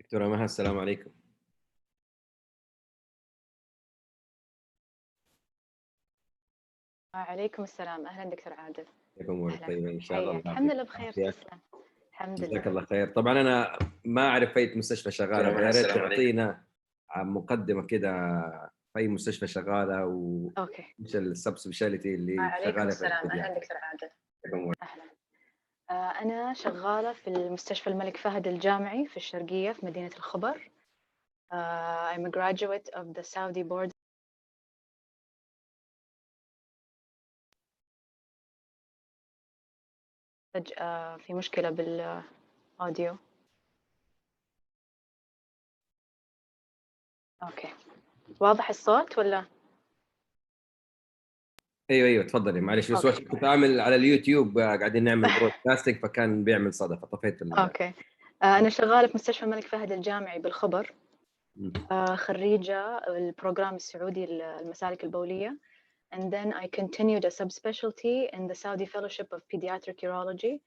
دكتورة مها، السلام عليكم. وعليكم السلام. أهلا دكتور عادل. كيف أمورك؟ أهلا. طيبة إن شاء الله. حياك. الحمد لله بخير. تسلم. الحمد لله. جزاك الله خير. طبعا أنا ما أعرف أي مستشفى شغالة، فيا ريت تعطينا مقدمة كده في أي مستشفى شغالة أوكي. وإيش السب سبيشاليتي اللي وعليكم شغالة في السلام. البداية. أهلا دكتور عادل. كيف أمورك؟ أهلا. أنا شغالة في المستشفى الملك فهد الجامعي في الشرقية في مدينة الخبر. I'm a graduate of the Saudi board. في مشكلة بالأوديو. أوكي. واضح الصوت ولا؟ ايوه تفضلي. معلش بس أوكي. كنت عامل على اليوتيوب قاعدين نعمل برودكاستنج فكان بيعمل صدى فطفيت أوكي. أنا شغالة في مستشفى الملك فهد الجامعي بالخبر. خريجة البروجرام السعودي المسالك البولية. And then I continued a subspecialty in the Saudi Fellowship of Pediatric Urology,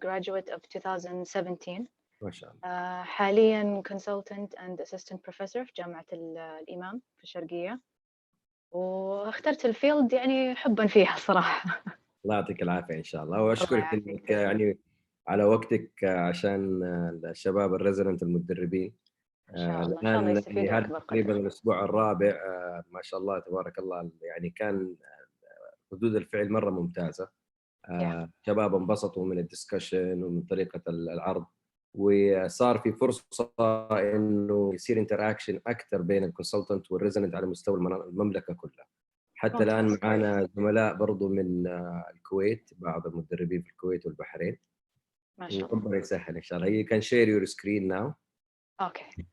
graduate of 2017. ما شاء الله. حاليا consultant and assistant professor في جامعة الإمام في الشرقية. واخترت الفيلد يعني حبا فيها صراحة. الله يعطيك العافية إن شاء الله، وأشكرك الله إنك يعني على وقتك عشان الشباب الريزيدنت المدربين. إن شاء الله. إن شاء الله الآن يستفيدوا هذا أكبر تقريبا قدر. الأسبوع الرابع. ما شاء الله تبارك الله، يعني كان ردود الفعل مرة ممتازة. شباب انبسطوا من الدسكشن ومن طريقة العرض، وصار في فرصة إنه يصير انتراكشن أكثر بين الكونسلتنت والريزيدنت على مستوى المملكة كلها. حتى الآن معنا زملاء برضو من الكويت، بعض المدربين في الكويت والبحرين. ما شاء الله. ربنا يسهل إن شاء الله. You can share your screen now. أوكي.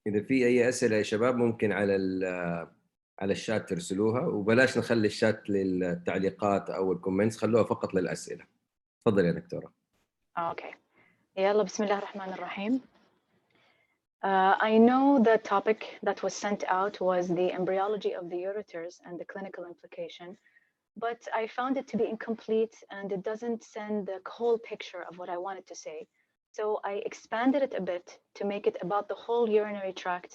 إذا في أي أسئلة يا شباب ممكن على الشات ترسلوها، وبلاش نخلي الشات للتعليقات أو الكومنتس، خلوها فقط للأسئلة. تفضل يا دكتورة. أوكي. يلا بسم الله الرحمن الرحيم. I know the topic that was sent out was the embryology of the ureters and the clinical implication, but I found it to be incomplete and it doesn't send the whole picture of what I wanted to say. So I expanded it a bit to make it about the whole urinary tract,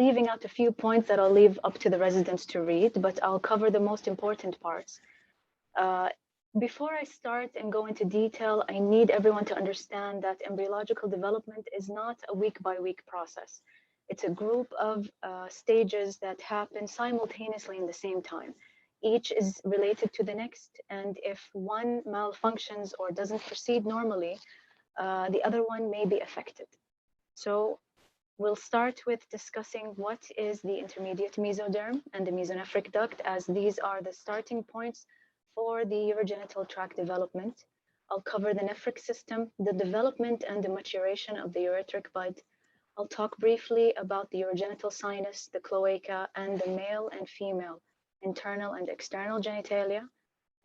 leaving out a few points that I'll leave up to the residents to read, but I'll cover the most important parts. Before I start and go into detail, I need everyone to understand that embryological development is not a week-by-week process. It's a group of stages that happen simultaneously in the same time. Each is related to the next, and if one malfunctions or doesn't proceed normally, the other one may be affected. So we'll start with discussing what is the intermediate mesoderm and the mesonephric duct, as these are the starting points for the urogenital tract development. I'll cover the nephric system, the development and the maturation of the ureteric bud. I'll talk briefly about the urogenital sinus, the cloaca, and the male and female, internal and external genitalia.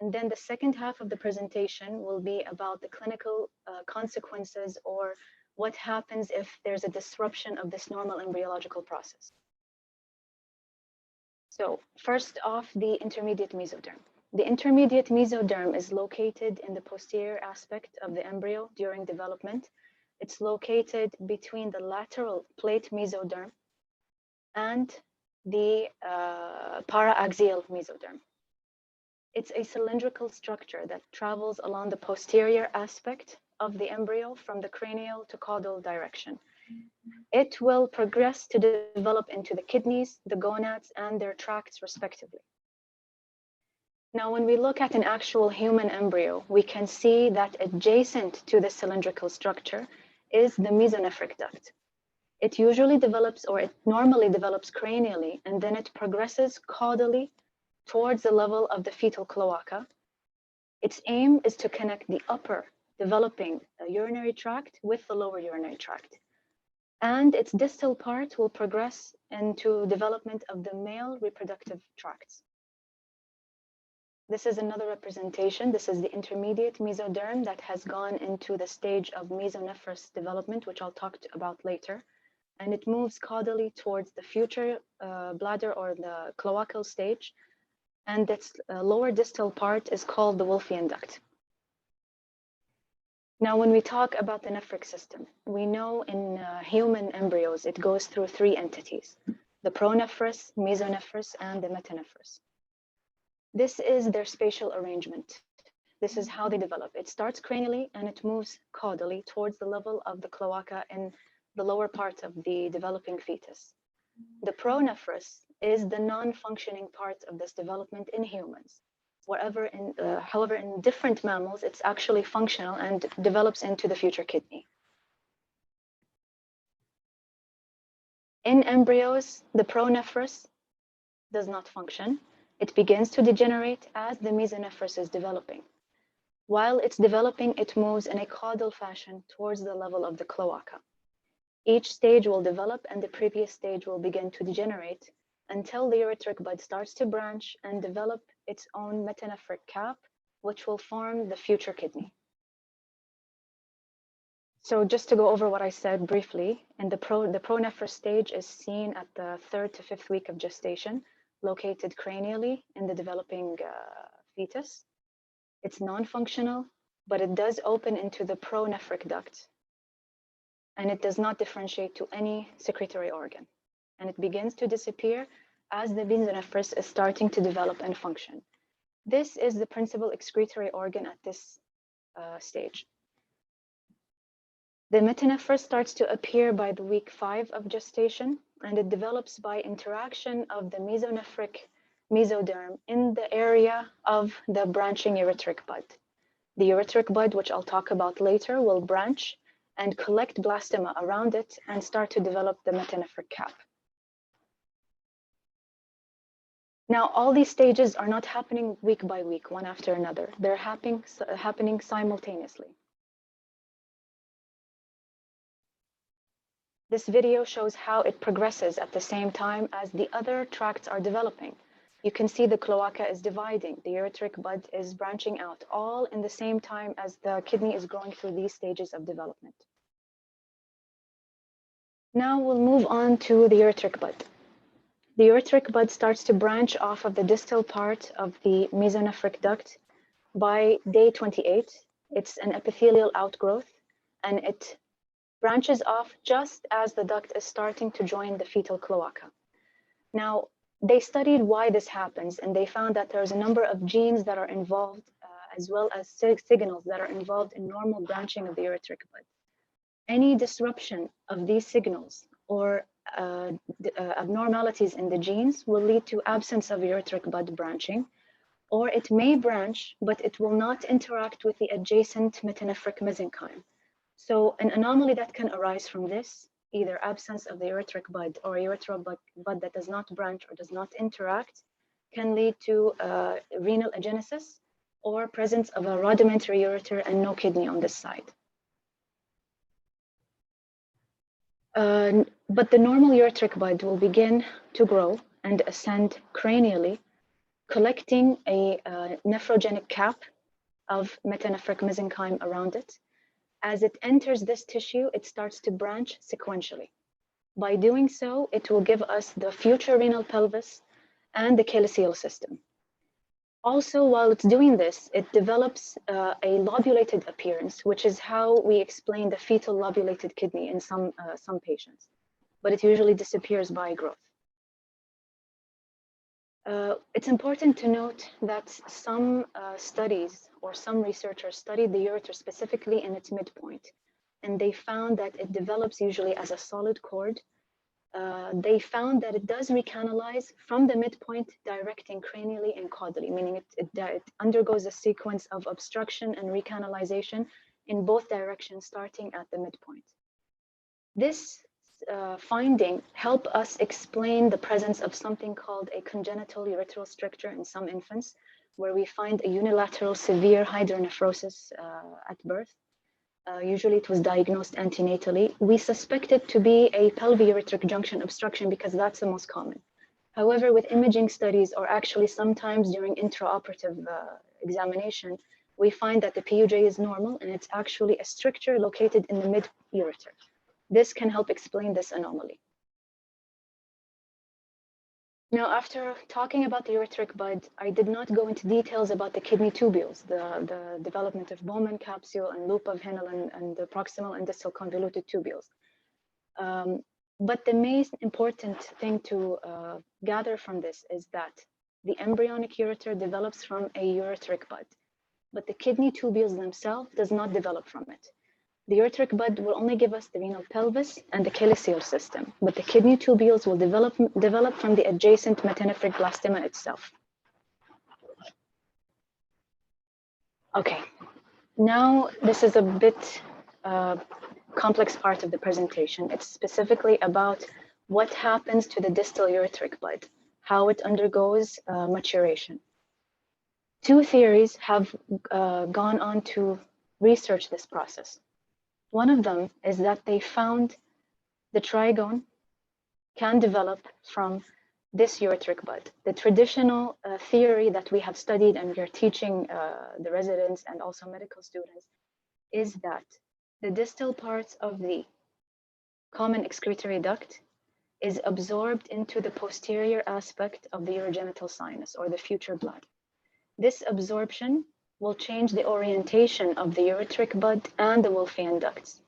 And then the second half of the presentation will be about the clinical consequences, or what happens if there's a disruption of this normal embryological process. So first off, the intermediate mesoderm. The intermediate mesoderm is located in the posterior aspect of the embryo during development. It's located between the lateral plate mesoderm and the paraaxial mesoderm. It's a cylindrical structure that travels along the posterior aspect of the embryo from the cranial to caudal direction. It will progress to develop into the kidneys, the gonads, and their tracts respectively. Now, when we look at an actual human embryo, we can see that adjacent to the cylindrical structure is the mesonephric duct. It usually develops, or it normally develops cranially, and then it progresses caudally towards the level of the fetal cloaca. Its aim is to connect the upper developing urinary tract with the lower urinary tract. And its distal part will progress into development of the male reproductive tracts. This is another representation. This is the intermediate mesoderm that has gone into the stage of mesonephros development, which I'll talk about later. and it moves caudally towards the future bladder or the cloacal stage, and its lower distal part is called the Wolffian duct. Now, when we talk about the nephric system, we know in human embryos, it goes through three entities: the pronephros, mesonephros, and the metanephros. This is their spatial arrangement. This is how they develop. It starts cranially and it moves caudally towards the level of the cloaca in the lower part of the developing fetus. The pronephros is the non-functioning part of this development in humans. However, in different mammals, it's actually functional and develops into the future kidney. In embryos, the pronephros does not function. It begins to degenerate as the mesonephros is developing. While it's developing, it moves in a caudal fashion towards the level of the cloaca. Each stage will develop and the previous stage will begin to degenerate until the ureteric bud starts to branch and develop its own metanephric cap, which will form the future kidney. So just to go over what I said briefly, in the pronephros stage is seen at the 3rd to 5th week of gestation, located cranially in the developing fetus. It's non-functional, but it does open into the pronephric duct, and it does not differentiate to any secretory organ. And it begins to disappear as the mesonephros is starting to develop and function. This is the principal excretory organ at this stage. The metanephros starts to appear by the week 5 of gestation, and it develops by interaction of the mesonephric mesoderm in the area of the branching ureteric bud. The ureteric bud, which I'll talk about later, will branch and collect blastema around it and start to develop the metanephric cap. Now, all these stages are not happening week by week, one after another. They're happening simultaneously. This video shows how it progresses at the same time as the other tracts are developing. You can see the cloaca is dividing, the ureteric bud is branching out, all in the same time as the kidney is going through these stages of development. Now we'll move on to the ureteric bud. The ureteric bud starts to branch off of the distal part of the mesonephric duct by day 28. It's an epithelial outgrowth, and it branches off just as the duct is starting to join the fetal cloaca. Now, they studied why this happens, and they found that there's a number of genes that are involved, as well as signals that are involved in normal branching of the ureteric bud. Any disruption of these signals or abnormalities in the genes will lead to absence of ureteric bud branching, or it may branch, but it will not interact with the adjacent metanephric mesenchyme. So an anomaly that can arise from this, either absence of the ureteric bud or ureteral bud that does not branch or does not interact, can lead to renal agenesis or presence of a rudimentary ureter and no kidney on this side. But the normal ureteric bud will begin to grow and ascend cranially, collecting a nephrogenic cap of metanephric mesenchyme around it. As it enters this tissue, it starts to branch sequentially. By doing so, it will give us the future renal pelvis and the calyceal system. Also, while it's doing this, it develops a lobulated appearance, which is how we explain the fetal lobulated kidney in some patients, but it usually disappears by growth. It's important to note that some studies or some researchers studied the ureter specifically in its midpoint, and they found that it develops usually as a solid cord. They found that it does recanalize from the midpoint, directing cranially and caudally, meaning it undergoes a sequence of obstruction and recanalization in both directions, starting at the midpoint. This finding help us explain the presence of something called a congenital ureteral stricture in some infants, where we find a unilateral severe hydronephrosis at birth. Usually it was diagnosed antenatally. We suspect it to be a pelviureteric junction obstruction because that's the most common. However, with imaging studies, or actually sometimes during intraoperative examination, we find that the PUJ is normal and it's actually a stricture located in the mid-ureter. This can help explain this anomaly. Now, after talking about the ureteric bud, I did not go into details about the kidney tubules, the development of Bowman capsule and loop of Henle and the proximal and distal convoluted tubules. But the most important thing to gather from this is that the embryonic ureter develops from a ureteric bud, but the kidney tubules themselves does not develop from it. The ureteric bud will only give us the renal pelvis and the calyceal system, but the kidney tubules will develop from the adjacent metanephric blastema itself. Okay, now this is a bit complex part of the presentation. It's specifically about what happens to the distal ureteric bud, how it undergoes maturation. Two theories have gone on to research this process. One of them is that they found the trigone can develop from this ureteric bud. The traditional theory that we have studied and we are teaching the residents and also medical students is that the distal parts of the common excretory duct is absorbed into the posterior aspect of the urogenital sinus or the future blood. This absorption will change the orientation of the ureteric bud and the Wolffian ducts,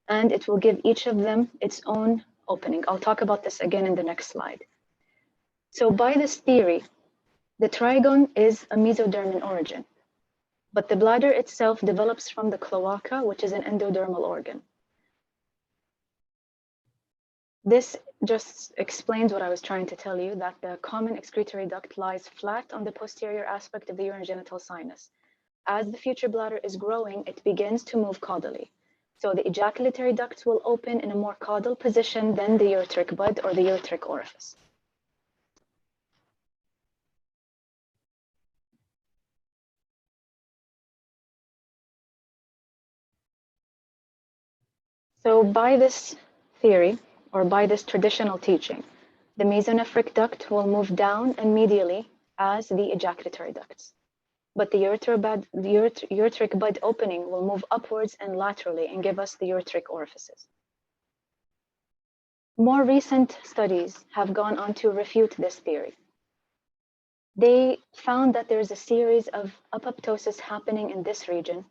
and it will give each of them its own opening. I'll talk about this again in the next slide. So by this theory, the trigone is a mesoderm in origin, but the bladder itself develops from the cloaca, which is an endodermal organ. This just explains what I was trying to tell you, that the common excretory duct lies flat on the posterior aspect of the urogenital sinus. As the future bladder is growing, it begins to move caudally. So the ejaculatory ducts will open in a more caudal position than the ureteric bud or the ureteric orifice. So by this theory, or by this traditional teaching, the mesonephric duct will move down and medially as the ejaculatory ducts. But the ureteric bud opening will move upwards and laterally and give us the ureteric orifices. More recent studies have gone on to refute this theory. They found that there is a series of apoptosis happening in this region,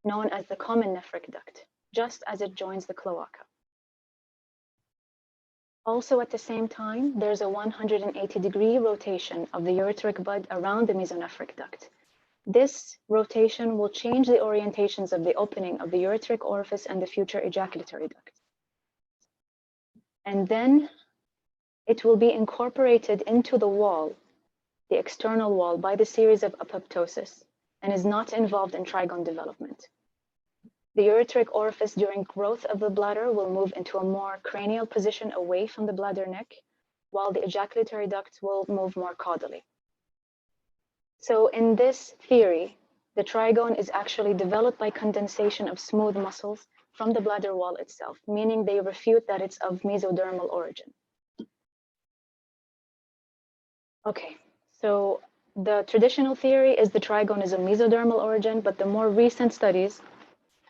known as the common nephric duct, just as it joins the cloaca. Also at the same time, there's a 180-degree rotation of the ureteric bud around the mesonephric duct. This rotation will change the orientations of the opening of the ureteric orifice and the future ejaculatory duct. And then it will be incorporated into the wall, the external wall, by the series of apoptosis and is not involved in trigone development. The ureteric orifice during growth of the bladder will move into a more cranial position away from the bladder neck, while the ejaculatory ducts will move more caudally. So in this theory, the trigone is actually developed by condensation of smooth muscles from the bladder wall itself, meaning they refute that it's of mesodermal origin. Okay, so the traditional theory is the trigone is of mesodermal origin, but the more recent studies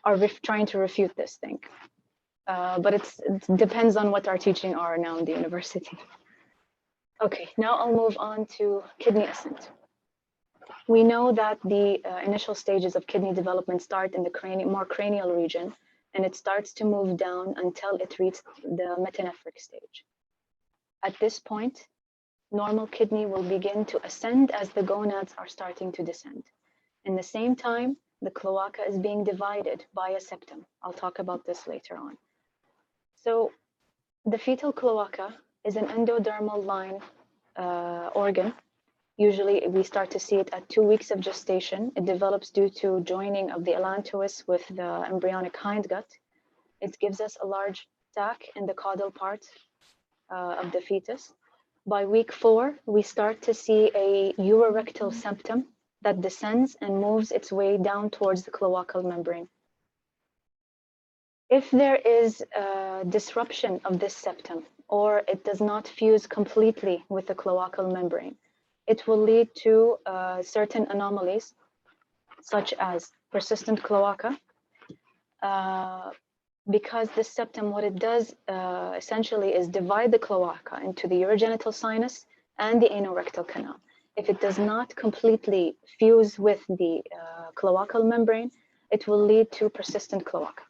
are trying to refute this thing. But it depends on what our teaching are now in the university. Okay, now I'll move on to kidney ascent. We know that the initial stages of kidney development start in the more cranial region, and it starts to move down until it reaches the metanephric stage. At this point, normal kidney will begin to ascend as the gonads are starting to descend. In the same time, the cloaca is being divided by a septum. I'll talk about this later on. So the fetal cloaca is an endodermal line organ. Usually we start to see it at 2 weeks of gestation. It develops due to joining of the allantois with the embryonic hindgut. It gives us a large sac in the caudal part of the fetus. By week 4, we start to see a urorectal septum that descends and moves its way down towards the cloacal membrane. If there is a disruption of this septum, or it does not fuse completely with the cloacal membrane, it will lead to certain anomalies, such as persistent cloaca, because this septum, what it does essentially is divide the cloaca into the urogenital sinus and the anorectal canal. If it does not completely fuse with the cloacal membrane, it will lead to persistent cloaca.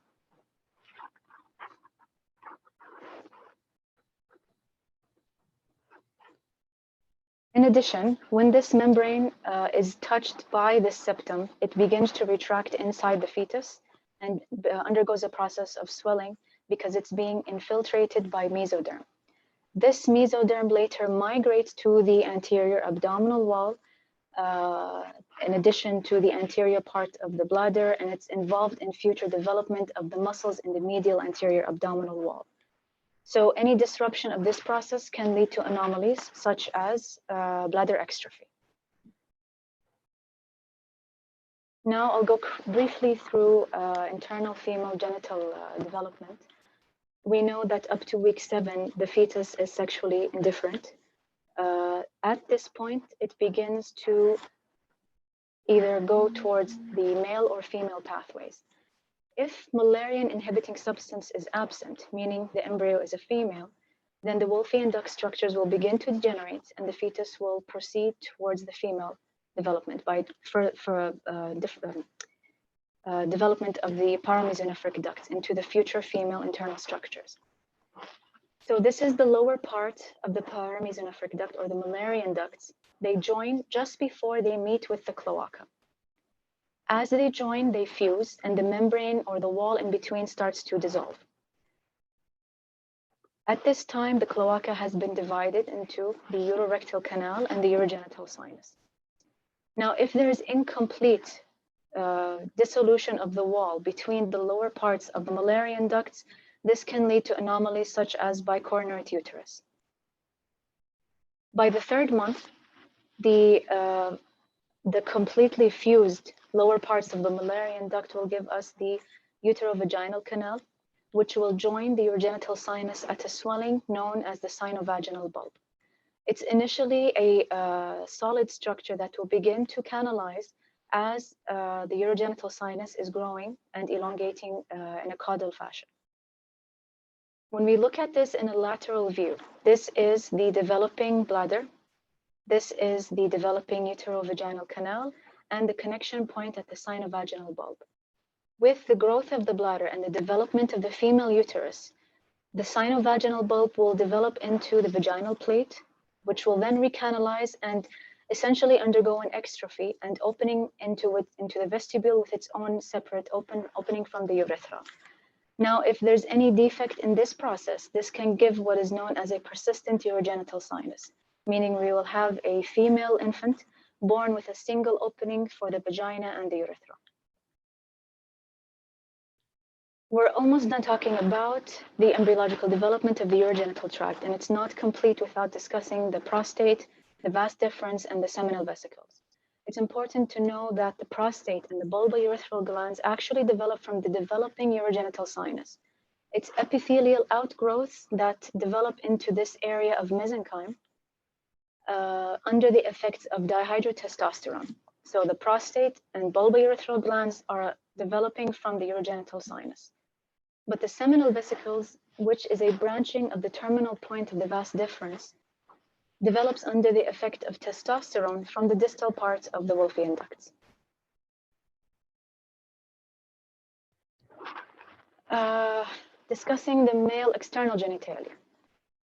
In addition, when this membrane is touched by this septum, it begins to retract inside the fetus and undergoes a process of swelling because it's being infiltrated by mesoderm. This mesoderm later migrates to the anterior abdominal wall, in addition to the anterior part of the bladder, and it's involved in future development of the muscles in the medial anterior abdominal wall. So any disruption of this process can lead to anomalies such as bladder exstrophy. Now I'll go briefly through internal female genital development. We know that up to week 7, the fetus is sexually indifferent. At this point, it begins to either go towards the male or female pathways. If Müllerian inhibiting substance is absent, meaning the embryo is a female, then the Wolffian duct structures will begin to degenerate and the fetus will proceed towards the female development by development of the paramesonephric duct into the future female internal structures. So this is the lower part of the paramesonephric duct or the Müllerian ducts. They join just before they meet with the cloaca. As they join, they fuse, and the membrane or the wall in between starts to dissolve. At this time, the cloaca has been divided into the urorectal canal and the urogenital sinus. Now, if there is incomplete dissolution of the wall between the lower parts of the Müllerian ducts, this can lead to anomalies such as bicornuate uterus. By the 3rd month, the completely fused lower parts of the Müllerian duct will give us the uterovaginal canal, which will join the urogenital sinus at a swelling known as the sinovaginal bulb. It's initially a solid structure that will begin to canalize as the urogenital sinus is growing and elongating in a caudal fashion. When we look at this in a lateral view, this is the developing bladder. This is the developing uterovaginal canal and the connection point at the sinovaginal bulb. With the growth of the bladder and the development of the female uterus, the sinovaginal bulb will develop into the vaginal plate, which will then recanalize and essentially undergo an exstrophy and opening into the vestibule with its own separate opening from the urethra. Now, if there's any defect in this process, this can give what is known as a persistent urogenital sinus, meaning we will have a female infant born with a single opening for the vagina and the urethra. We're almost done talking about the embryological development of the urogenital tract, and it's not complete without discussing the prostate, the vas deferens, and the seminal vesicles. It's important to know that the prostate and the bulbourethral glands actually develop from the developing urogenital sinus. It's epithelial outgrowths that develop into this area of mesenchyme under the effects of dihydrotestosterone. So the prostate and bulbourethral glands are developing from the urogenital sinus. But the seminal vesicles, which is a branching of the terminal point of the vas deferens, develops under the effect of testosterone from the distal parts of the Wolffian ducts. Discussing the male external genitalia.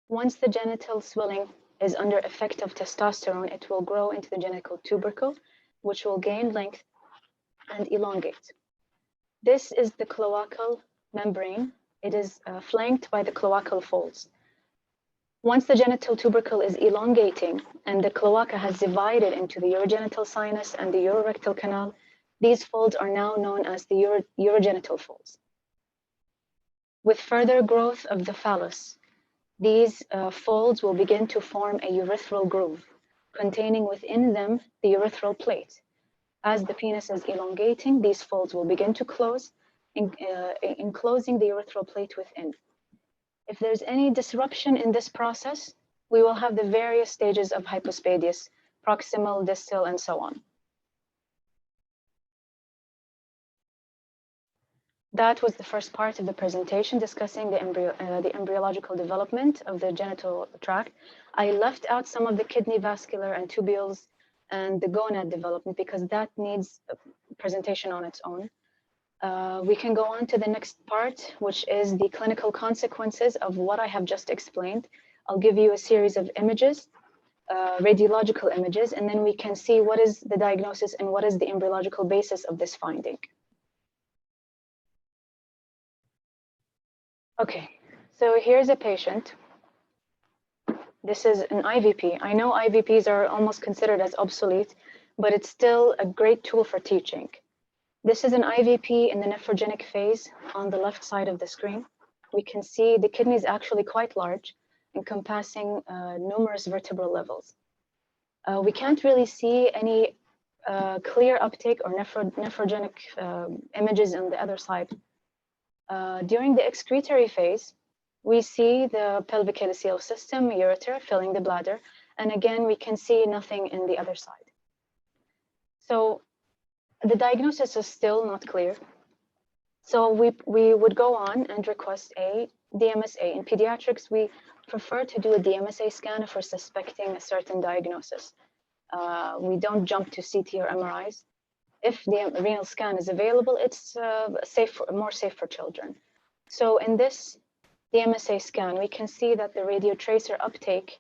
Once the genital swelling is under effect of testosterone, it will grow into the genital tubercle, which will gain length and elongate. This is the cloacal membrane. It is flanked by the cloacal folds. Once the genital tubercle is elongating and the cloaca has divided into the urogenital sinus and the urorectal canal, these folds are now known as the urogenital folds. With further growth of the phallus, these folds will begin to form a urethral groove, containing within them the urethral plate. As the penis is elongating, these folds will begin to close, enclosing the urethral plate within. If there's any disruption in this process, we will have the various stages of hypospadias, proximal, distal, and so on. that was the first part of the presentation discussing the embryological development of the genital tract. I left out some of the kidney vascular and tubules and the gonad development because that needs a presentation on its own. We can go on to the next part, which is the clinical consequences of what I have just explained. I'll give you a series of images, radiological images, and then we can see what is the diagnosis and what is the embryological basis of this finding. Okay, so here's a patient. This is an IVP. I know IVPs are almost considered as obsolete, but it's still a great tool for teaching. This is an IVP in the nephrogenic phase on the left side of the screen. We can see the kidney is actually quite large, encompassing numerous vertebral levels. We can't really see any clear uptake or nephrogenic images on the other side. During the excretory phase, we see the pelvic ileal system, ureter, filling the bladder. And again, we can see nothing in the other side. So the diagnosis is still not clear. So we would go on and request a DMSA. In pediatrics, we prefer to do a DMSA scan if we're suspecting a certain diagnosis. We don't jump to CT or MRIs. If the renal scan is available, it's more safe for children. So in this DMSA scan, we can see that the radiotracer uptake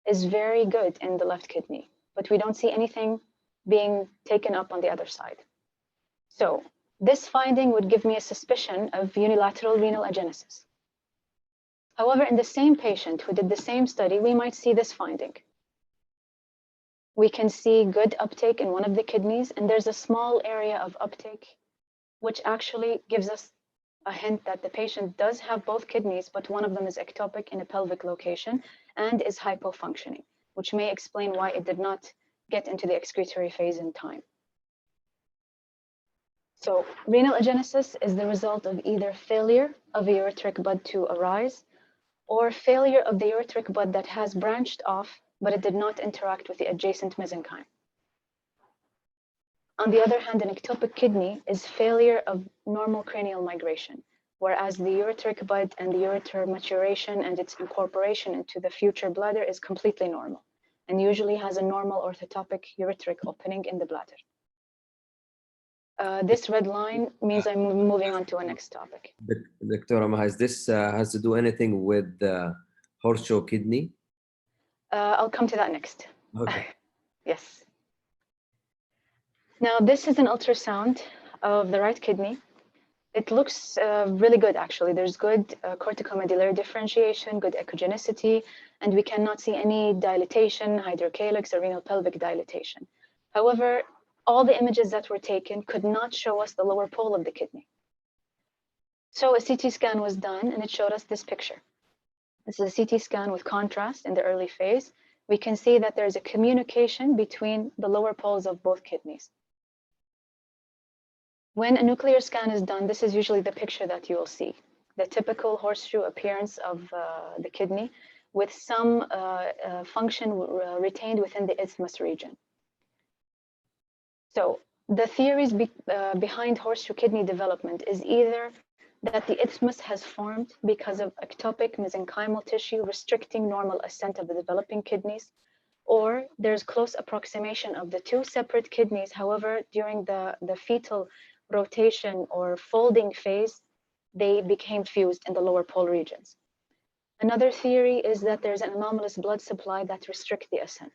is very good in the left kidney, but we don't see anything being taken up on the other side. So this finding would give me a suspicion of unilateral renal agenesis. However, in the same patient who did the same study, we might see this finding. We can see good uptake in one of the kidneys, and there's a small area of uptake, which actually gives us a hint that the patient does have both kidneys, but one of them is ectopic in a pelvic location and is hypofunctioning, which may explain why it did not get into the excretory phase in time. So renal agenesis is the result of either failure of a ureteric bud to arise or failure of the ureteric bud that has branched off, but it did not interact with the adjacent mesenchyme. On the other hand, an ectopic kidney is failure of normal cranial migration, whereas the ureteric bud and the ureter maturation and its incorporation into the future bladder is completely normal and usually has a normal orthotopic ureteric opening in the bladder. This red line means I'm moving on to a next topic. Dr. Maha, this has to do anything with horseshoe kidney? I'll come to that next. Okay. Yes. Now, this is an ultrasound of the right kidney. It looks really good, actually. There's good corticomedullary differentiation, good echogenicity, and we cannot see any dilatation, hydrocalyx, or renal pelvic dilatation. However, all the images that were taken could not show us the lower pole of the kidney. So a CT scan was done, and it showed us this picture. This is a CT scan with contrast in the early phase. We can see that there's a communication between the lower poles of both kidneys. When a nuclear scan is done, this is usually the picture that you will see, the typical horseshoe appearance of the kidney with some function retained within the isthmus region. So the theories behind horseshoe kidney development is either that the isthmus has formed because of ectopic mesenchymal tissue restricting normal ascent of the developing kidneys, or there's close approximation of the two separate kidneys. However, during the fetal rotation or folding phase, they became fused in the lower pole regions. Another theory is that there's an anomalous blood supply that restricts the ascent.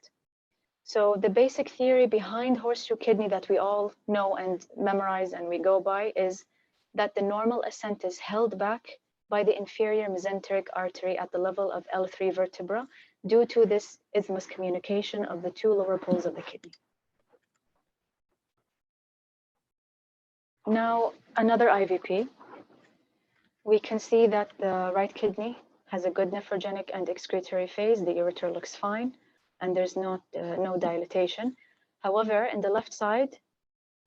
So the basic theory behind horseshoe kidney that we all know and memorize and we go by is that the normal ascent is held back by the inferior mesenteric artery at the level of L3 vertebra due to this isthmus communication of the two lower poles of the kidney. Now, another IVP. We can see that the right kidney has a good nephrogenic and excretory phase. The ureter looks fine, and there's no dilatation. However, in the left side,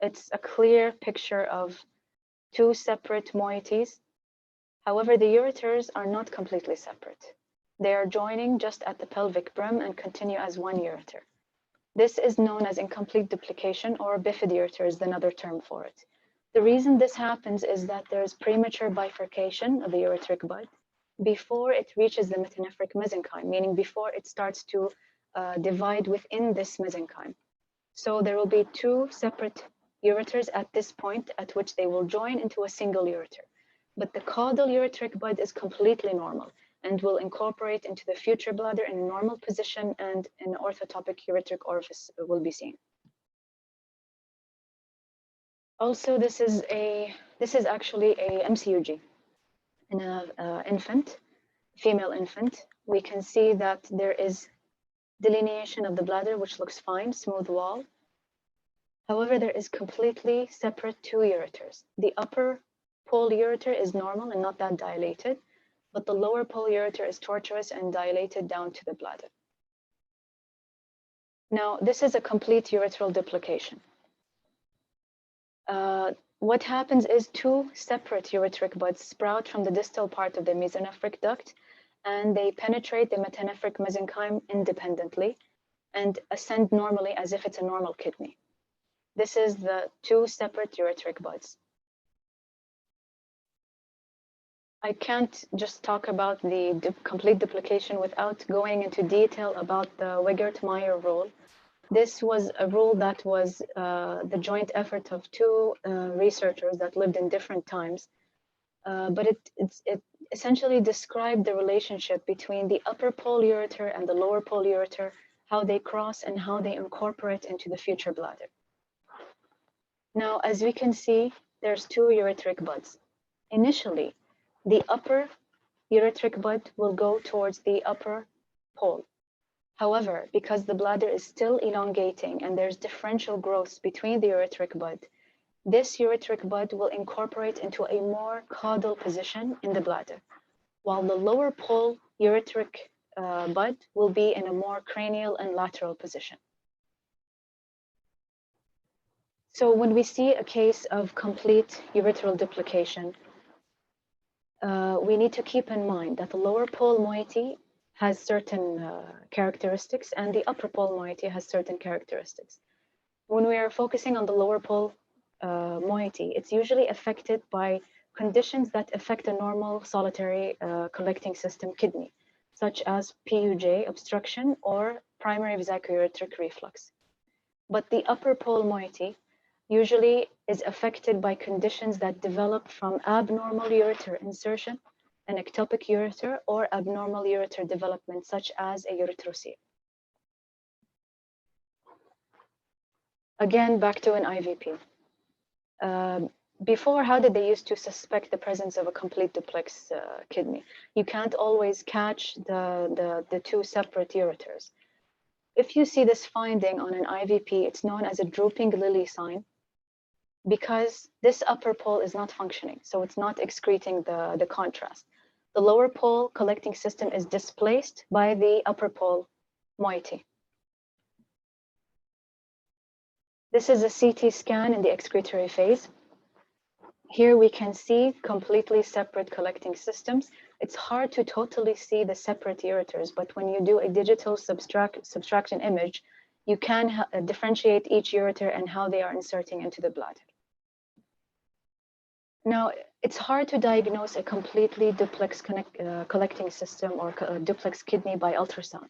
it's a clear picture of two separate moieties. However, the ureters are not completely separate. They are joining just at the pelvic brim and continue as one ureter. This is known as incomplete duplication, or bifid ureter is another term for it. The reason this happens is that there's premature bifurcation of the ureteric bud before it reaches the metanephric mesenchyme, meaning before it starts to divide within this mesenchyme. So there will be two separate ureters at this point at which they will join into a single ureter. But the caudal ureteric bud is completely normal and will incorporate into the future bladder in a normal position, and an orthotopic ureteric orifice will be seen. Also, this is actually a MCUG in an infant, female infant. We can see that there is delineation of the bladder, which looks fine, smooth wall. However, there is completely separate two ureters. The upper pole ureter is normal and not that dilated, but the lower pole ureter is tortuous and dilated down to the bladder. Now, this is a complete ureteral duplication. What happens is two separate ureteric buds sprout from the distal part of the mesonephric duct, and they penetrate the metanephric mesenchyme independently and ascend normally as if it's a normal kidney. This is the two separate ureteric buds. I can't just talk about the complete duplication without going into detail about the Wiegert-Meyer rule. This was a rule that was the joint effort of two researchers that lived in different times, but it essentially described the relationship between the upper pole ureter and the lower pole ureter, how they cross and how they incorporate into the future bladder. Now, as we can see, there's two ureteric buds. Initially, the upper ureteric bud will go towards the upper pole. However, because the bladder is still elongating and there's differential growth between the ureteric bud, this ureteric bud will incorporate into a more caudal position in the bladder, while the lower pole ureteric bud will be in a more cranial and lateral position. So when we see a case of complete ureteral duplication, we need to keep in mind that the lower pole moiety has certain characteristics and the upper pole moiety has certain characteristics. When we are focusing on the lower pole moiety, it's usually affected by conditions that affect a normal solitary collecting system kidney, such as PUJ obstruction or primary vesiculoureteric reflux. But the upper pole moiety usually is affected by conditions that develop from abnormal ureter insertion, an ectopic ureter, or abnormal ureter development, such as a ureterocele. Again, back to an IVP. Before, how did they used to suspect the presence of a complete duplex kidney? You can't always catch the two separate ureters. If you see this finding on an IVP, it's known as a drooping lily sign, because this upper pole is not functioning, so it's not excreting the contrast. The lower pole collecting system is displaced by the upper pole moiety. This is a CT scan in the excretory phase. Here we can see completely separate collecting systems. It's hard to totally see the separate ureters, but when you do a digital subtraction image, you can differentiate each ureter and how they are inserting into the bladder. Now, it's hard to diagnose a completely duplex collecting system or duplex kidney by ultrasound.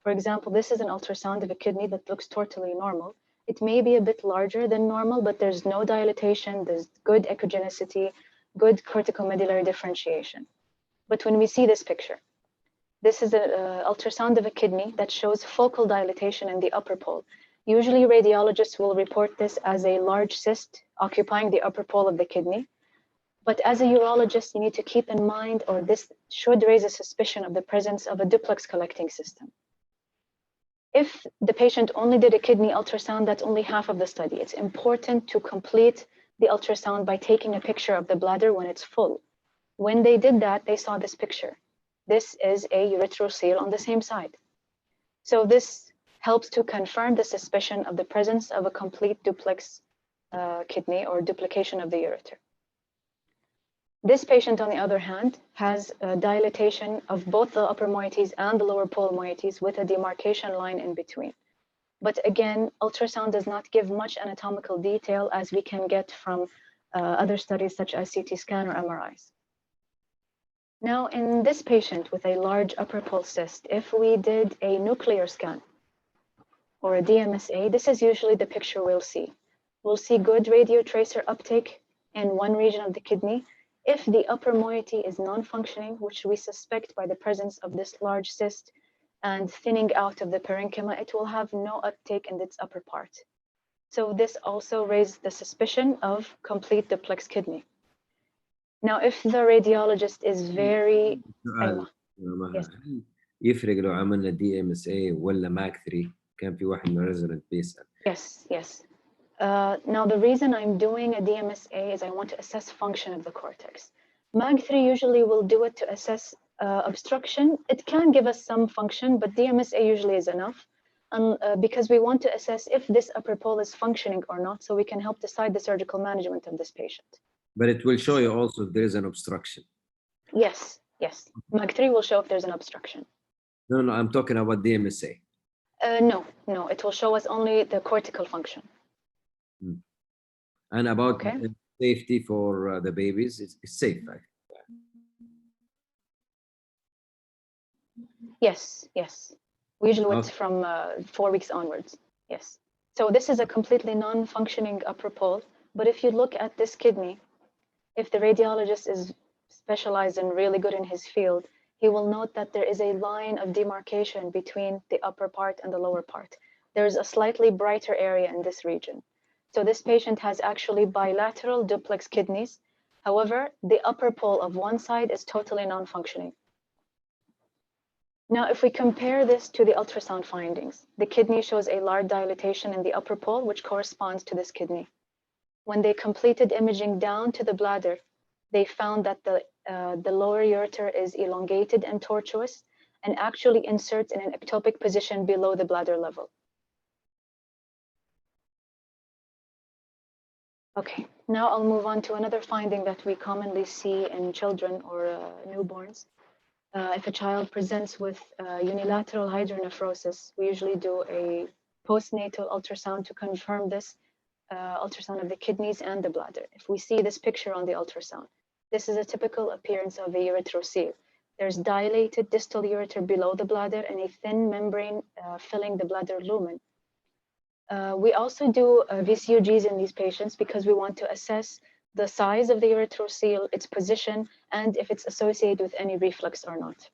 For example, this is an ultrasound of a kidney that looks totally normal. It may be a bit larger than normal, but there's no dilatation, there's good echogenicity, good corticomedullary differentiation. But when we see this picture, this is an ultrasound of a kidney that shows focal dilatation in the upper pole. Usually radiologists will report this as a large cyst occupying the upper pole of the kidney. But as a urologist, you need to keep in mind, or this should raise a suspicion of the presence of a duplex collecting system. If the patient only did a kidney ultrasound, that's only half of the study. It's important to complete the ultrasound by taking a picture of the bladder when it's full. When they did that, they saw this picture. This is a ureterocele on the same side. So this helps to confirm the suspicion of the presence of a complete duplex kidney or duplication of the ureter. This patient, on the other hand, has a dilatation of both the upper moieties and the lower pole moieties with a demarcation line in between. But again, ultrasound does not give much anatomical detail as we can get from other studies such as CT scan or MRIs. Now, in this patient with a large upper pole cyst, if we did a nuclear scan or a DMSA, this is usually the picture we'll see. We'll see good radiotracer uptake in one region of the kidney. If the upper moiety is non-functioning, which we suspect by the presence of this large cyst and thinning out of the parenchyma, it will have no uptake in its upper part. So this also raised the suspicion of complete duplex kidney. Now, if the radiologist is very... سؤال هل يفرق لو عملنا DMSA ولا ماك 3؟ كان في واحد من الريزيدنت بيسأل. Yes. Now, the reason I'm doing a DMSA is I want to assess function of the cortex. MAG3 usually will do it to assess obstruction. It can give us some function, but DMSA usually is enough. Because we want to assess if this upper pole is functioning or not, so we can help decide the surgical management of this patient. But it will show you also if there is an obstruction. Yes. MAG3 will show if there's an obstruction. No, I'm talking about DMSA. No, it will show us only the cortical function. And about safety for the babies, it's safe, right? Yes. We usually wait from 4 weeks onwards. Yes. So this is a completely non-functioning upper pole. But if you look at this kidney, if the radiologist is specialized and really good in his field, he will note that there is a line of demarcation between the upper part and the lower part. There's a slightly brighter area in this region. So this patient has actually bilateral duplex kidneys. However, the upper pole of one side is totally non-functioning. Now, if we compare this to the ultrasound findings, the kidney shows a large dilatation in the upper pole, which corresponds to this kidney. When they completed imaging down to the bladder, they found that the lower ureter is elongated and tortuous and actually inserts in an ectopic position below the bladder level. Okay, now I'll move on to another finding that we commonly see in children or newborns. If a child presents with unilateral hydronephrosis, we usually do a postnatal ultrasound to confirm this ultrasound of the kidneys and the bladder. If we see this picture on the ultrasound, this is a typical appearance of a ureterocele. There's dilated distal ureter below the bladder and a thin membrane filling the bladder lumen. We also do VCUGs in these patients because we want to assess the size of the ureterocele, its position, and if it's associated with any reflux or not.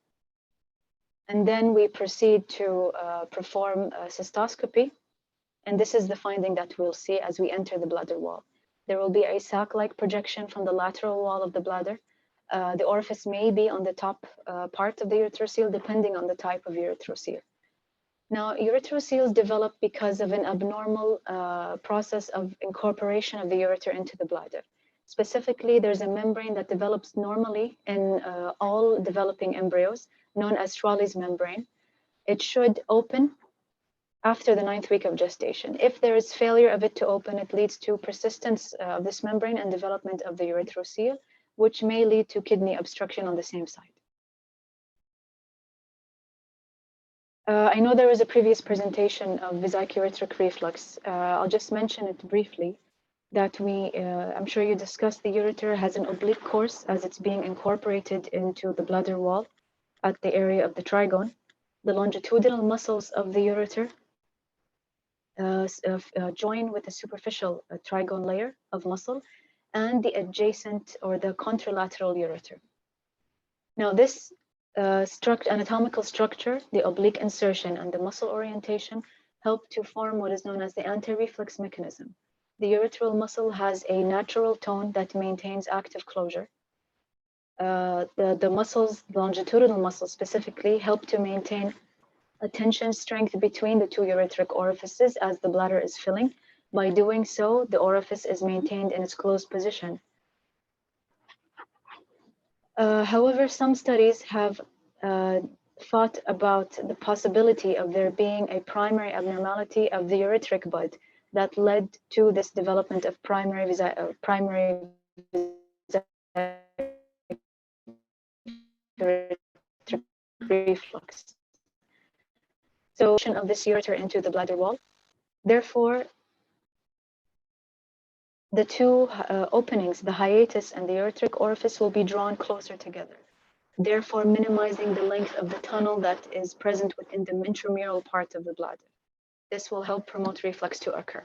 And then we proceed to perform a cystoscopy. And this is the finding that we'll see as we enter the bladder wall. There will be a sac-like projection from the lateral wall of the bladder. The orifice may be on the top part of the ureterocele, depending on the type of ureterocele. Now, ureteroceles develop because of an abnormal process of incorporation of the ureter into the bladder. Specifically, there's a membrane that develops normally in all developing embryos, known as Schwally's membrane. It should open after the 9th week of gestation. If there is failure of it to open, it leads to persistence of this membrane and development of the ureterocele, which may lead to kidney obstruction on the same side. I know there was a previous presentation of vesicureteric reflux. I'll just mention it briefly, that I'm sure you discussed the ureter has an oblique course as it's being incorporated into the bladder wall at the area of the trigone. The longitudinal muscles of the ureter join with the superficial trigone layer of muscle and the adjacent or the contralateral ureter. Now this anatomical structure, the oblique insertion and the muscle orientation help to form what is known as the anti-reflex mechanism. The ureteral muscle has a natural tone that maintains active closure. The muscles, the longitudinal muscles specifically, help to maintain a tension strength between the two ureteric orifices as the bladder is filling. By doing so, the orifice is maintained in its closed position. However, some studies have thought about the possibility of there being a primary abnormality of the ureteric bud that led to this development of primary reflux. So, of this ureter into the bladder wall. Therefore, the two openings, the hiatus and the ureteric orifice, will be drawn closer together, therefore minimizing the length of the tunnel that is present within the intramural part of the bladder. This will help promote reflux to occur.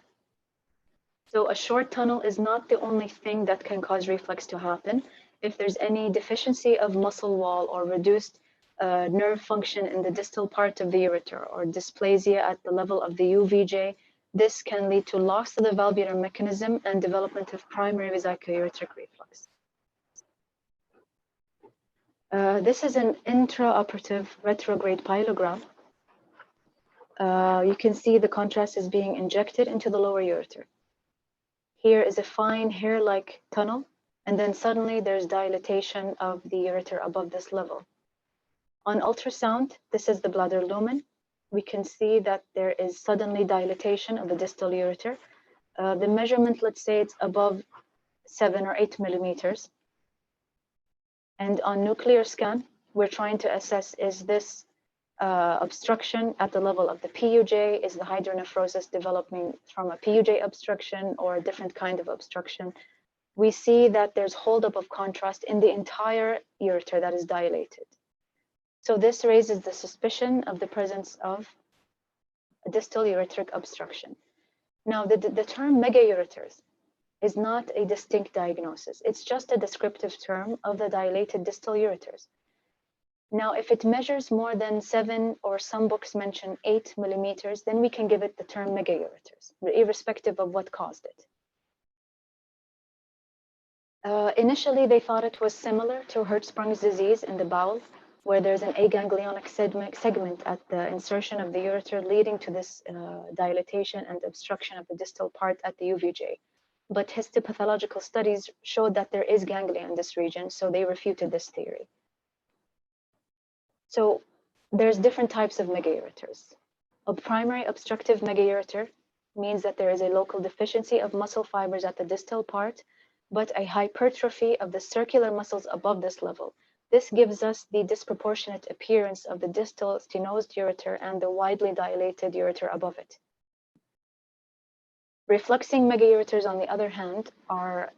So a short tunnel is not the only thing that can cause reflux to happen. If there's any deficiency of muscle wall or reduced nerve function in the distal part of the ureter or dysplasia at the level of the UVJ, this can lead to loss of the valvular mechanism and development of primary vesiculoureteric reflux. This is an intraoperative retrograde pyelogram. You can see the contrast is being injected into the lower ureter. Here is a fine hair-like tunnel, and then suddenly there's dilatation of the ureter above this level. On ultrasound, this is the bladder lumen. We can see that there is suddenly dilatation of the distal ureter. The measurement, let's say it's above 7 or 8 millimeters. And on nuclear scan, we're trying to assess, is this obstruction at the level of the PUJ? Is the hydronephrosis developing from a PUJ obstruction or a different kind of obstruction? We see that there's holdup of contrast in the entire ureter that is dilated. So this raises the suspicion of the presence of a distal ureteric obstruction. Now, the term megaureters is not a distinct diagnosis. It's just a descriptive term of the dilated distal ureters. Now, if it measures more than 7, or some books mention 8 millimeters, then we can give it the term megaureters, irrespective of what caused it. Initially, they thought it was similar to Hirschsprung's disease in the bowel, where there's an aganglionic segment at the insertion of the ureter leading to this dilatation and obstruction of the distal part at the UVJ. But histopathological studies showed that there is ganglia in this region, so they refuted this theory. So there's different types of megaureters. A primary obstructive megaureter means that there is a local deficiency of muscle fibers at the distal part, but a hypertrophy of the circular muscles above this level. This gives us the disproportionate appearance of the distal stenosed ureter and the widely dilated ureter above it. Refluxing megaureters, on the other hand, are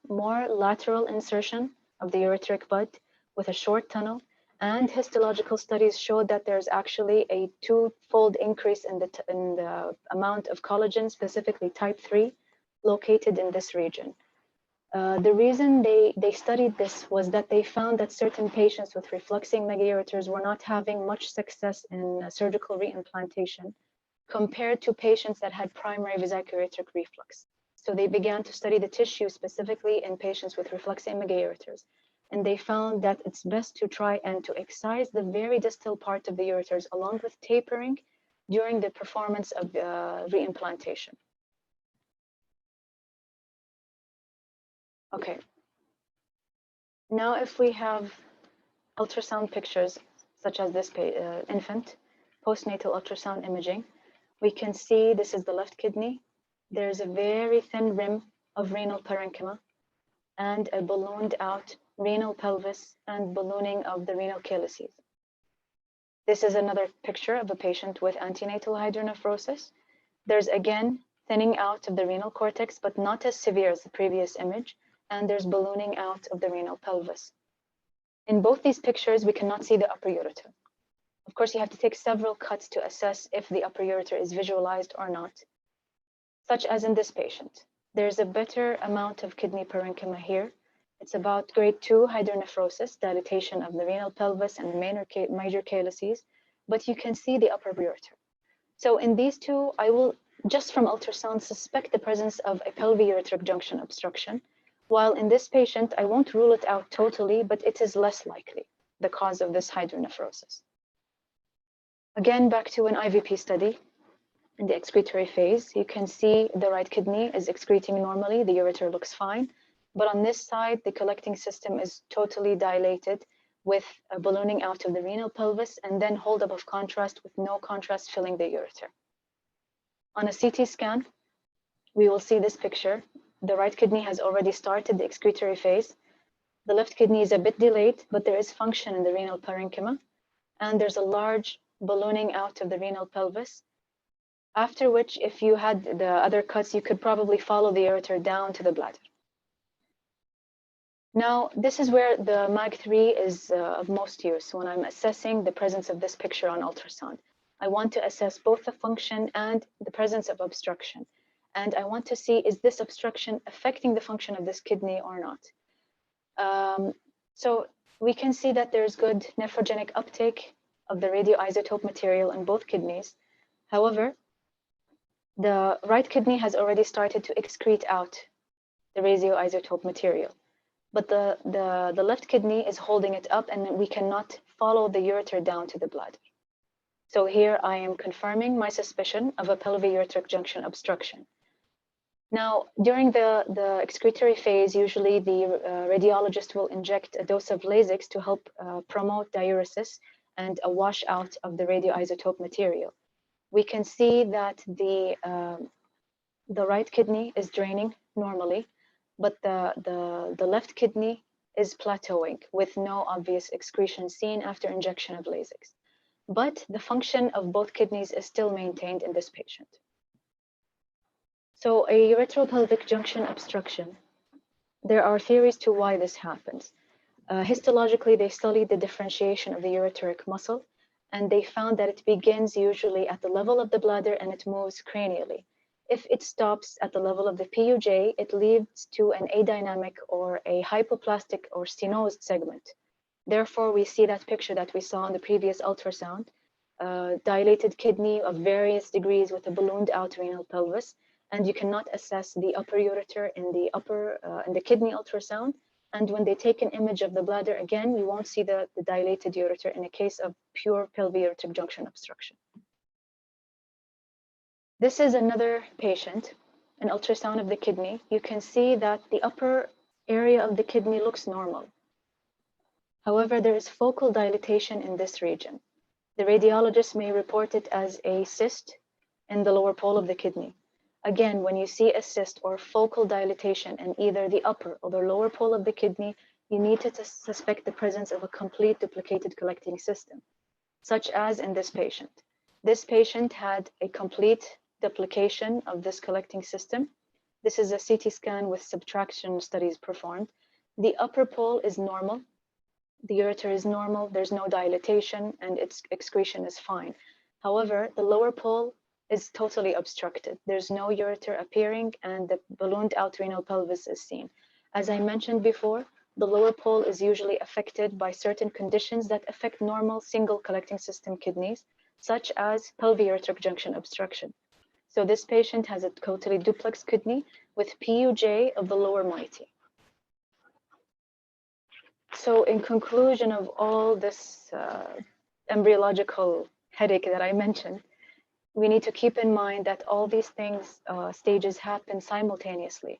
more lateral insertion of the ureteric bud with a short tunnel, and histological studies showed that there's actually a 2-fold increase in the amount of collagen, specifically type 3, located in this region. The reason they studied this was that they found that certain patients with refluxing megaureters were not having much success in surgical reimplantation compared to patients that had primary vesiculoureteric reflux. So they began to study the tissue specifically in patients with refluxing megaureters. And they found that it's best to try and to excise the very distal part of the ureters along with tapering during the performance of reimplantation. Okay. Now, if we have ultrasound pictures, such as this infant, postnatal ultrasound imaging, we can see this is the left kidney. There's a very thin rim of renal parenchyma and a ballooned out renal pelvis and ballooning of the renal calyces. This is another picture of a patient with antenatal hydronephrosis. There's again thinning out of the renal cortex, but not as severe as the previous image, and there's ballooning out of the renal pelvis. In both these pictures, we cannot see the upper ureter. Of course, you have to take several cuts to assess if the upper ureter is visualized or not, such as in this patient. There's a better amount of kidney parenchyma here. It's about grade 2 hydronephrosis, dilatation of the renal pelvis and major calyces, but you can see the upper ureter. So in these two, I will, just from ultrasound, suspect the presence of a pelviureteric junction obstruction, while in this patient, I won't rule it out totally, but it is less likely, the cause of this hydronephrosis. Again, back to an IVP study. In the excretory phase, you can see the right kidney is excreting normally, the ureter looks fine, but on this side, the collecting system is totally dilated with a ballooning out of the renal pelvis and then holdup of contrast with no contrast filling the ureter. On a CT scan, we will see this picture. The right kidney has already started the excretory phase. The left kidney is a bit delayed, but there is function in the renal parenchyma, and there's a large ballooning out of the renal pelvis. After which, if you had the other cuts, you could probably follow the ureter down to the bladder. Now, this is where the MAG3 is of most use when I'm assessing the presence of this picture on ultrasound. I want to assess both the function and the presence of obstruction. And I want to see, is this obstruction affecting the function of this kidney or not? So we can see that there's good nephrogenic uptake of the radioisotope material in both kidneys. However, the right kidney has already started to excrete out the radioisotope material, but the left kidney is holding it up, and we cannot follow the ureter down to the bladder. So here I am confirming my suspicion of a pelvic-ureteric junction obstruction. Now, during the excretory phase, usually the radiologist will inject a dose of Lasix to help promote diuresis and a washout of the radioisotope material. We can see that the right kidney is draining normally, but the left kidney is plateauing with no obvious excretion seen after injection of Lasix. But the function of both kidneys is still maintained in this patient. So a uretero-pelvic junction obstruction, there are theories to why this happens. Histologically, they studied the differentiation of the ureteric muscle, and they found that it begins usually at the level of the bladder and it moves cranially. If it stops at the level of the PUJ, it leads to an adynamic or a hypoplastic or stenosed segment. Therefore, we see that picture that we saw in the previous ultrasound, dilated kidney of various degrees with a ballooned out renal pelvis, and you cannot assess the upper ureter in the kidney ultrasound. And when they take an image of the bladder again, you won't see the dilated ureter in a case of pure pelvic-ureteric junction obstruction. This is another patient, an ultrasound of the kidney. You can see that the upper area of the kidney looks normal. However, there is focal dilatation in this region. The radiologist may report it as a cyst in the lower pole of the kidney. Again, when you see a cyst or focal dilatation in either the upper or the lower pole of the kidney, you need to suspect the presence of a complete duplicated collecting system, such as in this patient. This patient had a complete duplication of this collecting system. This is a CT scan with subtraction studies performed. The upper pole is normal. The ureter is normal. There's no dilatation and its excretion is fine. However, the lower pole is totally obstructed. There's no ureter appearing and the ballooned out renal pelvis is seen. As I mentioned before, the lower pole is usually affected by certain conditions that affect normal single collecting system kidneys, such as pelvic-ureteric junction obstruction. So this patient has a totally duplex kidney with PUJ of the lower moiety. So in conclusion of all this embryological headache that I mentioned, we need to keep in mind that all these things, stages happen simultaneously.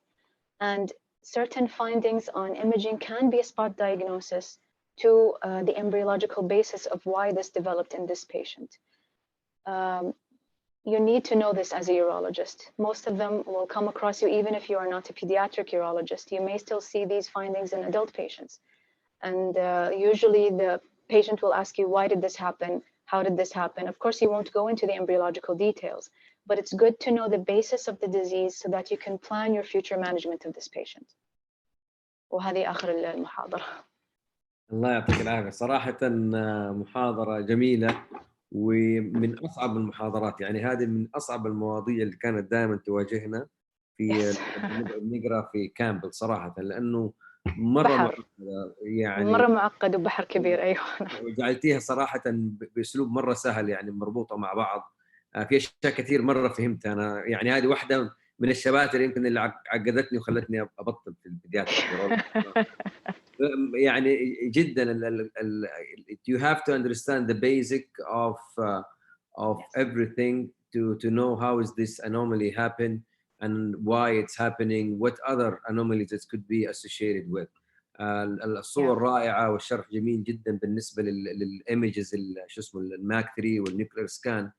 And certain findings on imaging can be a spot diagnosis to the embryological basis of why this developed in this patient. You need to know this as a urologist. Most of them will come across you even if you are not a pediatric urologist. You may still see these findings in adult patients. And usually the patient will ask you, why did this happen? How did this happen? Of course, you won't go into the embryological details, but it's good to know the basis of the disease so that you can plan your future management of this patient. وهذه آخر المحاضرة. الله يعطيك العافية. صراحة محاضرة جميلة ومن أصعب المحاضرات، يعني هذه من أصعب المواضيع اللي كانت دائما تواجهنا في نقرأ في كامبل صراحة، لأنه مرة معقد، يعني مرة معقد وبحر كبير. أيوة. وجعلتيها صراحة بأسلوب مرة سهل، يعني مربوطة مع بعض. في أشياء كثير مرة فهمتها أنا، يعني هذه واحدة من الشباتر يمكن اللي عقدتني وخلتني أبطل في البدايات. يعني جدا you have to understand the basic of everything to know how is this anomaly happen and why it's happening, what other anomalies it could be associated with. الصور رائعة والشرح جميل جدا بالنسبة للإيمجز شو اسمه الماك 3 والنيوكلير سكان،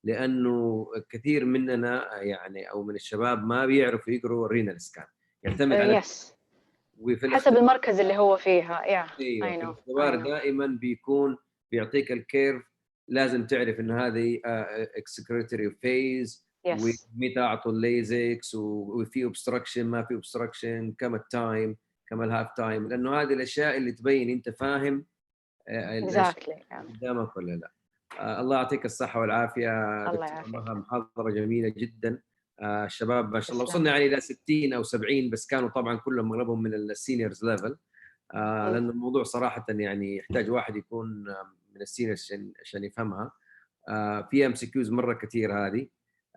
لأنه كثير مننا يعني أو من الشباب ما بيعرفوا يقروا الرينال سكان، يعتمد على حسب المركز اللي هو فيها. ايوه في الاختبار دائما بيكون بيعطيك الكيرف، لازم تعرف انه هذه اكسكريتوري فيز يس ومتى اعطوا الليزكس، وفي اوبستراكشن ما في اوبستراكشن، كم التايم، كم الهاف تايم، لانه هذه الاشياء اللي تبين انت فاهم الاشياء exactly yeah. قدامك ولا لا. الله يعطيك الصحه والعافيه الله دكتور يعافيك. مها، محاضره جميله جدا. الشباب ما شاء الله تسلم. وصلنا يعني الى 60 او 70، بس كانوا طبعا كلهم اغلبهم من السينيورز ليفل، لأن الموضوع صراحة يعني يحتاج واحد يكون من السينيورز عشان يفهمها. في MCQs مرة كثير هذه.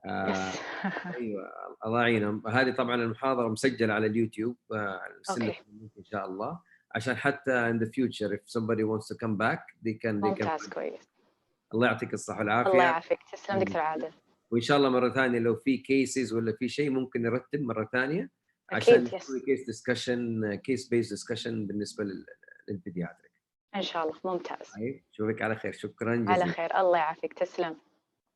يس. ايوه الله يعينهم. هذه طبعا المحاضرة مسجلة على اليوتيوب، اوكي ان شاء الله، عشان حتى in the future if somebody wants to come back they can. ممتاز كويس. الله يعطيك الصحة الله والعافية. يعافيك. تسلم دكتور عادل. وان شاء الله مرة ثانية لو في كيسز ولا في شيء ممكن نرتب مرة ثانية عشان اكيد. يس نسوي كيس بيس ديسكشن بالنسبة للبيدياتريك. ان شاء الله. ممتاز. طيب اشوفك على خير، شكرا على جزيلا. خير. الله يعافيك. تسلم.